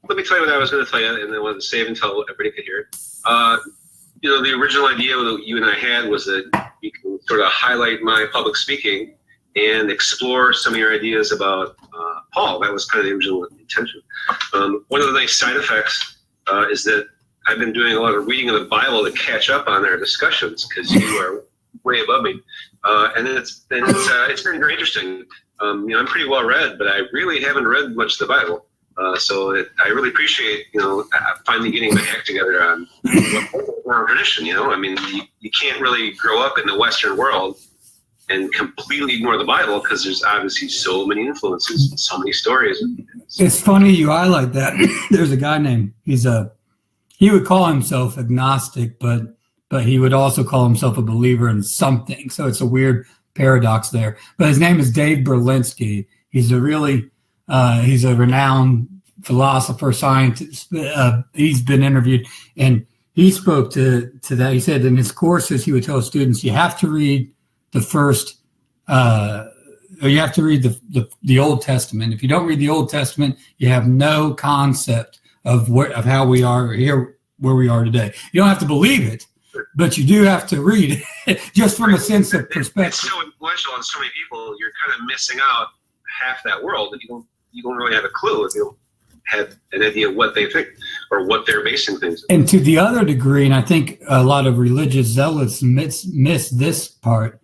let me tell you what I was going to tell you, and I wanted to save until everybody could hear it. The original idea that you and I had was that you can sort of highlight my public speaking and explore some of your ideas about Paul. That was kind of the original intention. One of the nice side effects is that I've been doing a lot of reading of the Bible to catch up on our discussions, because you are way above me, and it's been very interesting. I'm pretty well read, but I really haven't read much of the Bible. I really appreciate, finally getting my act together on our tradition. You can't really grow up in the Western world and completely ignore the Bible, because there's obviously so many influences, so many stories. It's funny you highlight that. There's a guy named, he would call himself agnostic, but he would also call himself a believer in something. So it's a weird paradox there. But his name is Dave Berlinski. He's a renowned philosopher, scientist. He's been interviewed, and he spoke to that. He said in his courses, he would tell students, you have to read the first, or you have to read the Old Testament. If you don't read the Old Testament, you have no concept of how we are here, where we are today. You don't have to believe it, but you do have to read it, just from a sense of perspective. It's so influential on so many people. You're kind of missing out half that world that you don't really have a clue if you don't have an idea of what they think or what they're basing things on. And to the other degree, and I think a lot of religious zealots miss this part,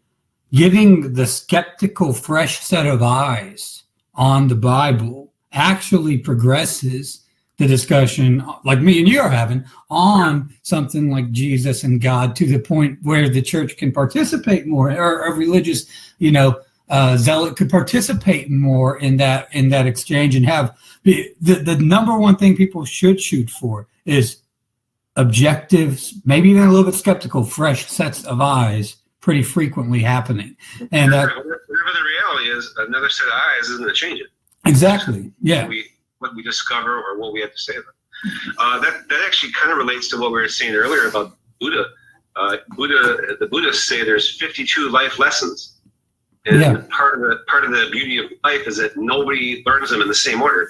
giving the skeptical fresh set of eyes on the Bible actually progresses the discussion, like me and you are having, on something like Jesus and God, to the point where the church can participate more, or a religious, zealot could participate more in that exchange, and have the number one thing people should shoot for is objective, maybe even a little bit skeptical, fresh sets of eyes pretty frequently happening. And whatever the reality is, another set of eyes isn't going to change it. Exactly. Yeah. What we discover or what we have to say about it. That actually kind of relates to what we were saying earlier about Buddha. The Buddhists say there's 52 life lessons. And part of the beauty of life is that nobody learns them in the same order.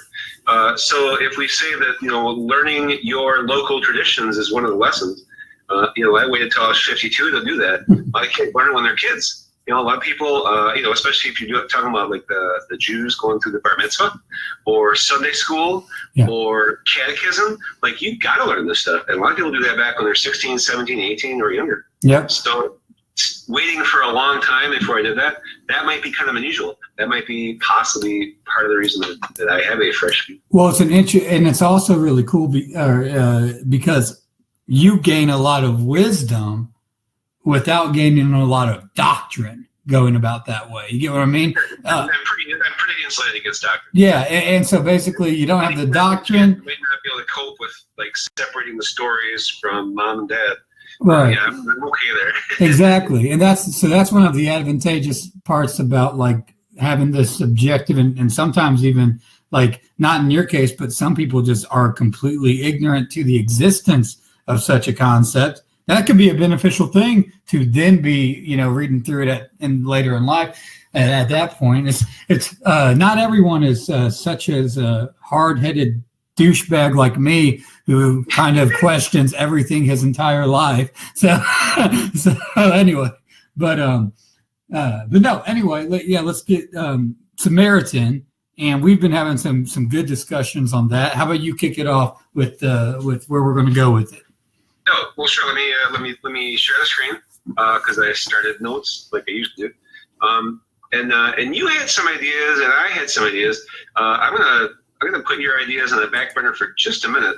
So if we say that, learning your local traditions is one of the lessons, I waited till I was 52 to do that. A lot of kids learn it when they're kids. A lot of people, especially if you're talking about like the Jews going through the bar mitzvah or Sunday school or catechism, like you got to learn this stuff. And a lot of people do that back when they're 16, 17, 18 or younger. Yep. So waiting for a long time before I did that might be kind of unusual. That might be possibly part of the reason that I have a fresh view. Well, it's and it's also really cool because you gain a lot of wisdom without gaining a lot of doctrine going about that way. You get what I mean? I'm pretty insulated against doctrine. Yeah, and so basically you don't have the doctrine. You might not be able to cope with like separating the stories from mom and dad. Right. Yeah, I'm okay there. Exactly. And that's one of the advantageous parts about like having this subjective and sometimes even like, not in your case, but some people just are completely ignorant to the existence of such a concept. That could be a beneficial thing to then be, reading through it later in life. And at that point, it's not everyone is such as a hard-headed douchebag like me who kind of questions everything his entire life. So anyway, but no, anyway, let's get Samaritan, and we've been having some good discussions on that. How about you kick it off with where we're going to go with it? No, well, sure. Let me share the screen because I started notes like I used to do. And you had some ideas, and I had some ideas. I'm gonna put your ideas on the back burner for just a minute.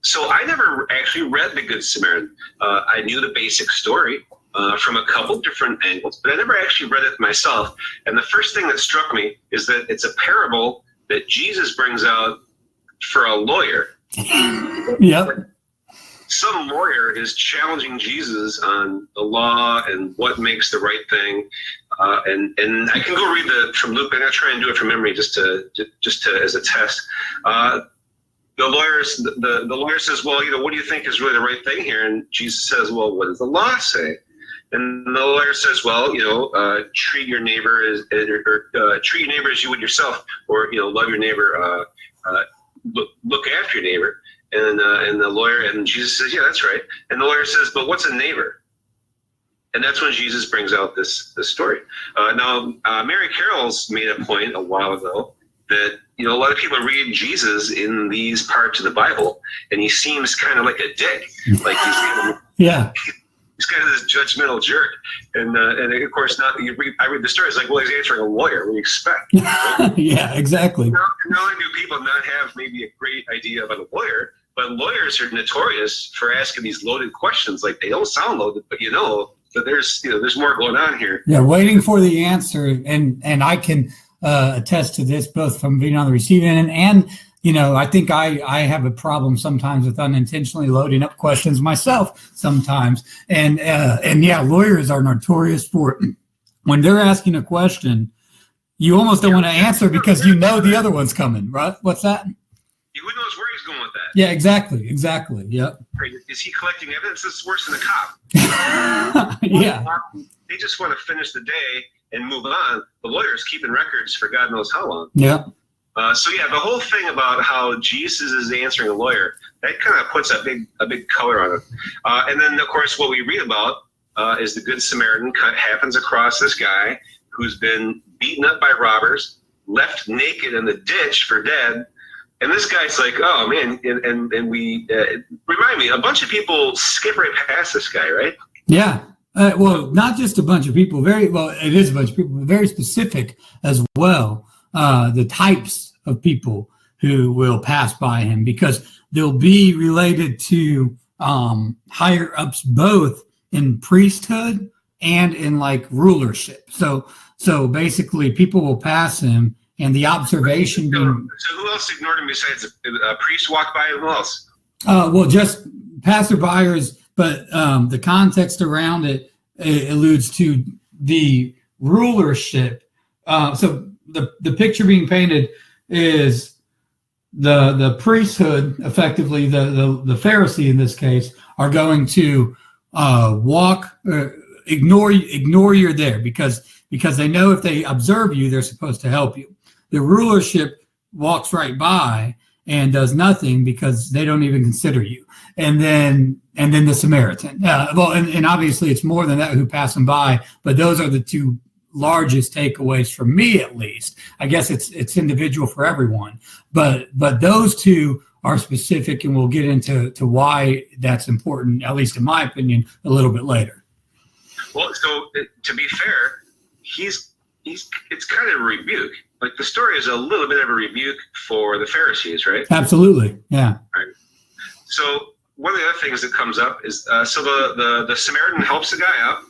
So I never actually read The Good Samaritan. I knew the basic story from a couple different angles, but I never actually read it myself. And the first thing that struck me is that it's a parable that Jesus brings out for a lawyer. Yep. Some lawyer is challenging Jesus on the law and what makes the right thing. And I can go read from Luke, but I'm gonna try and do it from memory just to as a test. The lawyer says, well, what do you think is really the right thing here? And Jesus says, well, what does the law say? And the lawyer says, well, treat your neighbor as treat your neighbor as you would yourself, or love your neighbor your neighbor. And the lawyer, and Jesus says, yeah, that's right. And the lawyer says, but what's a neighbor? And that's when Jesus brings out this story. Now, Mary Carroll's made a point a while ago that, a lot of people read Jesus in these parts of the Bible, and he seems kind of like a dick. Like he's kind of this judgmental jerk. And of course, I read the story, it's like, well, he's answering a lawyer. What do you expect? Right? Yeah, exactly. Not only do people not have maybe a great idea about a lawyer, but lawyers are notorious for asking these loaded questions. Like, they don't sound loaded, but that there's more going on here. Yeah, waiting for the answer, and I can attest to this both from being on the receiving end and I think I have a problem sometimes with unintentionally loading up questions myself sometimes, and lawyers are notorious for it. When they're asking a question, you almost don't want to answer because the other one's coming, right? What's that? Who knows where he's going with that? Yeah, exactly. Yep. Is he collecting evidence? This is worse than a cop. Yeah. They just want to finish the day and move on. The lawyer's keeping records for God knows how long. Yeah. The whole thing about how Jesus is answering a lawyer, that kind of puts a big color on it. And then, of course, what we read about is the Good Samaritan happens across this guy who's been beaten up by robbers, left naked in the ditch for dead. And this guy's like, oh, man, and we, remind me, a bunch of people skip right past this guy, right? Yeah. Well, not just a bunch of people. It is a bunch of people, but very specific as well. The types of people who will pass by him, because they'll be related to higher ups, both in priesthood and in like rulership. So basically, people will pass him. And the observation being... So who else ignored him besides a priest walked by? Who else? Just passerbyers, but the context around it alludes to the rulership. So the picture being painted is the priesthood, effectively the Pharisee in this case, are going to ignore you're there because they know if they observe you, they're supposed to help you. The rulership walks right by and does nothing because they don't even consider you. And then the Samaritan. And obviously it's more than that who pass them by, but those are the two largest takeaways for me, at least. I guess it's individual for everyone, but those two are specific, and we'll get into why that's important, at least in my opinion, a little bit later. Well, so to be fair, it's kind of a rebuke. Like, the story is a little bit of a rebuke for the Pharisees, right? Absolutely, yeah. Right. So one of the other things that comes up is the Samaritan helps the guy up,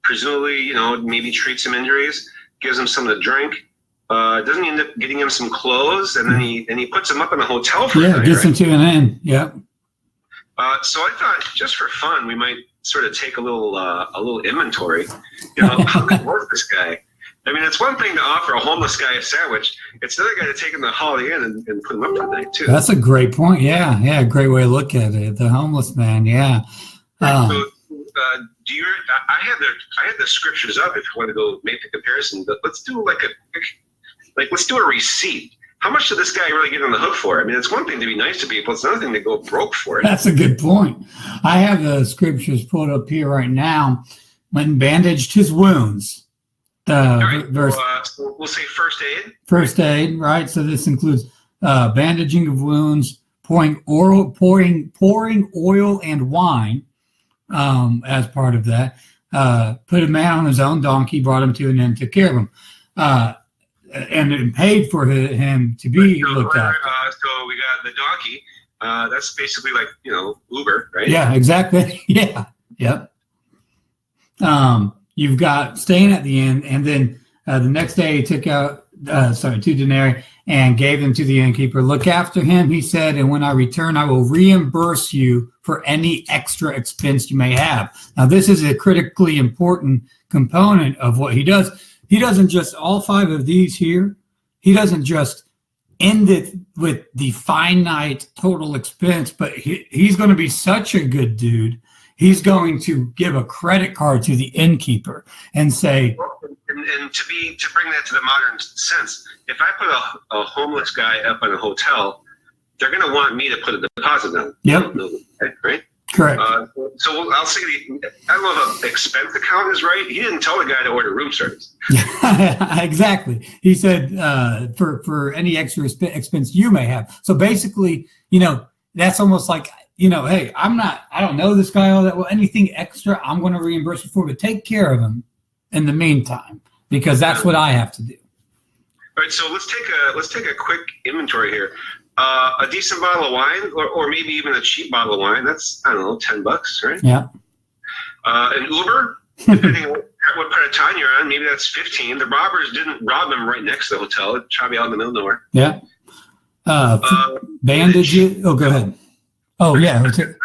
presumably, maybe treats some injuries, gives him something to drink. Doesn't he end up getting him some clothes, and then he puts him up in a hotel for a night, gets him to an inn. Yeah. So I thought, just for fun, we might sort of take a little inventory. How good was this guy? I mean, it's one thing to offer a homeless guy a sandwich. It's another guy to take him to Holiday Inn and put him up for the night too. That's a great point. Yeah, great way to look at it. The homeless man. Yeah. So, I had the scriptures up if you want to go make the comparison. But let's do let's do a receipt. How much did this guy really get on the hook for? I mean, it's one thing to be nice to people. It's another thing to go broke for it. That's a good point. I have the scriptures pulled up here right now. When bandaged his wounds. Right. So we'll say first aid. First aid, right? So this includes bandaging of wounds, pouring oil and wine as part of that. Put a man on his own donkey, brought him to an inn, took care of him, and paid for him to be looked after. So we got the donkey. That's basically like Uber, right? Yeah, exactly. Yeah, yep. You've got staying at the inn, and then the next day he took out 2 denarii and gave them to the innkeeper. Look after him, he said, and when I return, I will reimburse you for any extra expense you may have. Now, this is a critically important component of what he does. He doesn't just, all 5 of these here, he doesn't just end it with the finite total expense, but he's going to be such a good dude. He's going to give a credit card to the innkeeper and say, and to bring that to the modern sense, if I put a homeless guy up in a hotel, they're going to want me to put a deposit down. Yep. Right? Correct. So I'll say, I don't know if an expense account is right. He didn't tell the guy to order room service. Exactly. He said for any extra expense you may have. So basically, that's almost like, hey, I don't know this guy all that well. Anything extra, I'm going to reimburse you for, but take care of him in the meantime, because that's what I have to do. All right. So let's take a quick inventory here. A decent bottle of wine, or maybe even a cheap bottle of wine. That's, I don't know, $10, right? Yeah. An Uber, depending on what part of town you're on, maybe that's 15. The robbers didn't rob them right next to the hotel. It's probably out in the middle of nowhere. Yeah. Bandages. Oh, go ahead. Oh, yeah. I got a friend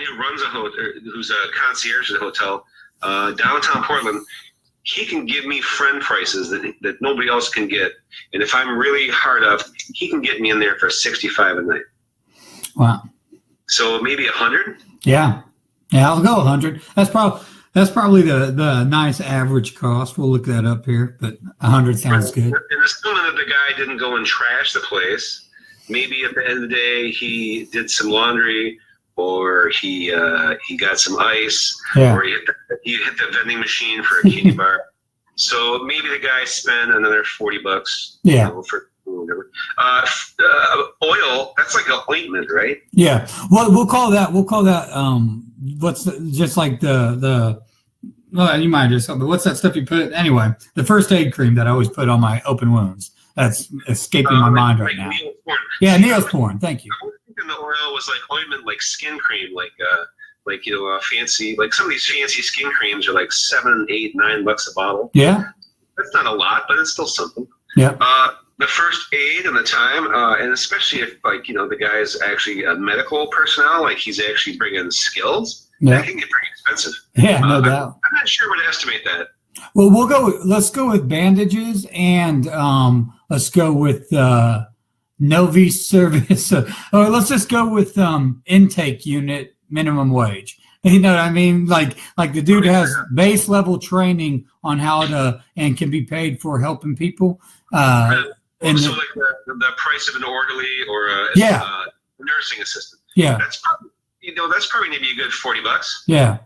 who runs a hotel, who's a concierge at the hotel, downtown Portland. He can give me friend prices that nobody else can get. And if I'm really hard up, he can get me in there for $65 a night. Wow. So maybe 100? Yeah. Yeah, I'll go 100. That's probably the nice average cost. We'll look that up here, but 100 sounds good. And assuming that the guy didn't go and trash the place, maybe at the end of the day he did some laundry, or he got some ice, or he hit the vending machine for a candy bar. So maybe the guy spent another $40. Yeah. For whatever. Oil, that's like an ointment, right? Yeah. Well, we'll call that. Just like the. Well, you might just. But what's that stuff you put? Anyway, the first aid cream that I always put on my open wounds. That's escaping my mind right now. Neosporin. Yeah, Neosporin. Thank you. I was thinking the oil was like ointment, like skin cream, like fancy, like some of these fancy skin creams are like $7, $8, $9 a bottle. Yeah. That's not a lot, but it's still something. Yeah. The first aid and the time, and especially if the guy's actually a medical personnel, like he's actually bringing skills, that can get pretty expensive. Yeah, no doubt. I'm not sure where to estimate that. Well, let's go with bandages, and let's go with Novi service. Or let's just go with intake unit minimum wage. You know what I mean? Like the dude has base level training on how to, and can be paid for helping people. And so like the price of an orderly or a nursing assistant. Yeah. That's probably maybe a good $40. Yeah.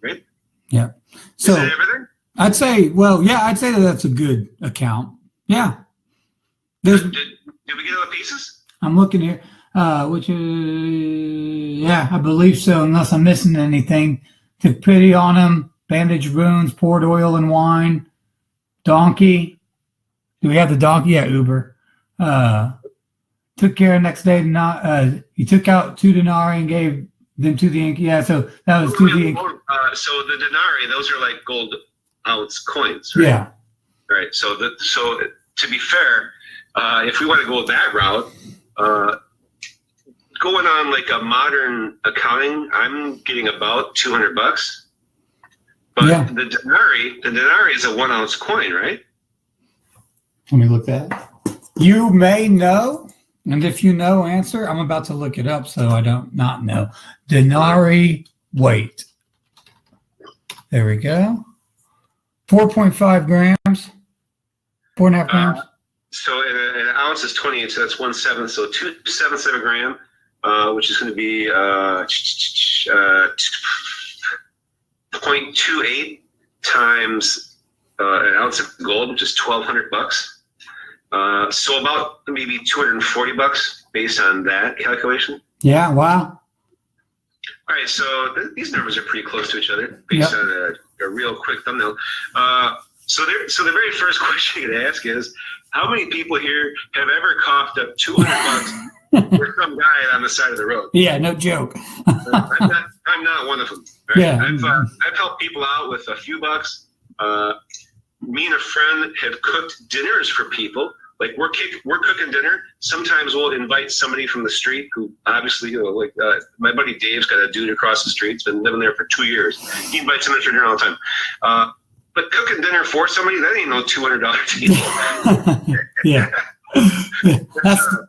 Right? Yeah. So is that everything? I'd say that's a good account. Yeah. Did we get all the pieces? I'm looking here. Which is, I believe so, unless I'm missing anything. Took pity on him, bandaged wounds, poured oil and wine, donkey. Do we have the donkey? Yeah, Uber. Took care next day. He took out 2 denarii and gave them to the ink. Yeah, so that was to the ink. So the denarii, those are like gold ounce coins, right? Yeah. Right. So to be fair, if we want to go that route, going on like a modern accounting, I'm getting about $200. But the denarii is a 1 ounce coin, right? Let me look that. You may know, and if you know, answer. I'm about to look it up, so I don't not know. Denarii weight. There we go. 4.5 grams. 4.5 grams. So an ounce is 28, so that's 1/7. So 2/7 of a gram, which is going to be 0.28 times an ounce of gold, which is $1,200. So about maybe $240 based on that calculation. Yeah. Wow. All right, so these numbers are pretty close to each other based on a real quick thumbnail. So the very first question you ask is, how many people here have ever coughed up $200 for some guy on the side of the road? Yeah, no joke. I'm not one of them. Right? Yeah, I've helped people out with a few bucks. Me and a friend have cooked dinners for people. Like we're cooking dinner. Sometimes we'll invite somebody from the street who obviously, my buddy Dave's got a dude across the street. He's been living there for 2 years. He invites somebody for dinner all the time. But cooking dinner for somebody, that ain't no $200 deal. Yeah.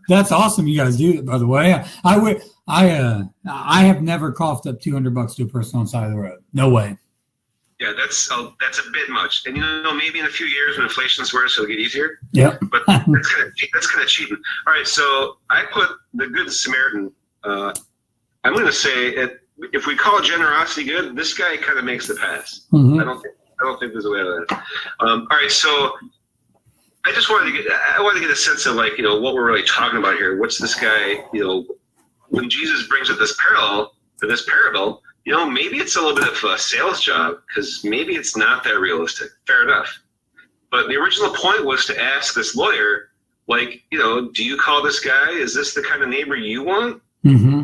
That's awesome. You guys do it, by the way. I have never coughed up $200 to a person on the side of the road. No way. Yeah, that's a bit much. And maybe in a few years when inflation's worse, it'll get easier. Yeah. But that's kind of cheating. All right, so I put the Good Samaritan. I'm going to say if we call generosity good, this guy kind of makes the pass. Mm-hmm. I don't think there's a way out of that. All right, so I just wanted to get a sense of what we're really talking about here. What's this guy? When Jesus brings up this parable. Maybe it's a little bit of a sales job because maybe it's not that realistic. Fair enough. But the original point was to ask this lawyer, do you call this guy? Is this the kind of neighbor you want? Mm-hmm.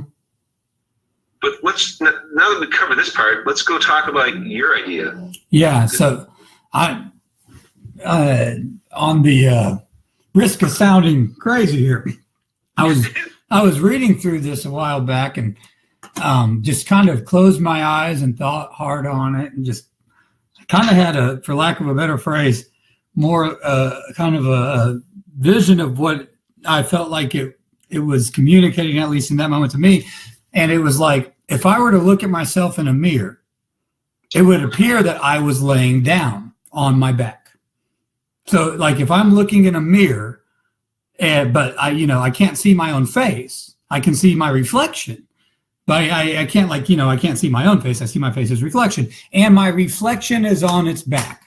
But now that we cover this part, let's go talk about your idea. Yeah. So on the risk of sounding crazy here, I was reading through this a while back and just kind of closed my eyes and thought hard on it and just kind of had for lack of a better phrase, more kind of a vision of what I felt like it was communicating, at least in that moment to me. And it was like, if I were to look at myself in a mirror, it would appear that I was laying down on my back. So if I'm looking in a mirror, but I can't see my own face. I can see my reflection. But I can't I can't see my own face. I see my face as reflection. And my reflection is on its back.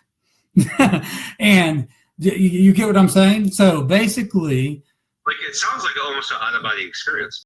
And you get what I'm saying? So basically... it sounds like almost an out-of-body experience.